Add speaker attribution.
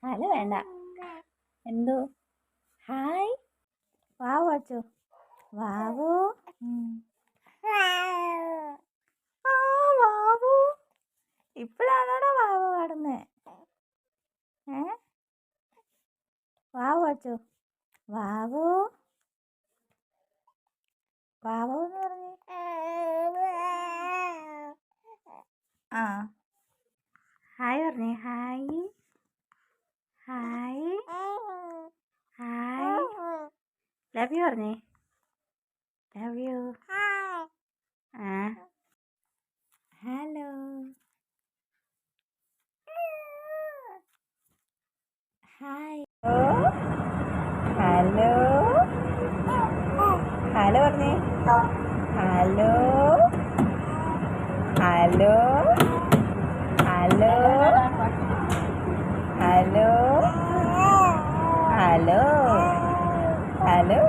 Speaker 1: Hello വേണ്ട. എന്തോ hi വാവു Achu വാവു. ആ വാവു ഇപ്പോഴാണോടാ വാവു പാടുന്നേ? വാവു അച്ചു വാവു വാവു എന്ന് പറഞ്ഞേ. ആ ഹായ് പറഞ്ഞേ. Hi hi hi love you പറഞ്ഞേ. Love you. ആ ഹലോ ഹായ് ഹലോ ഹലോ പറഞ്ഞേ. Hello hello hello hello hello hello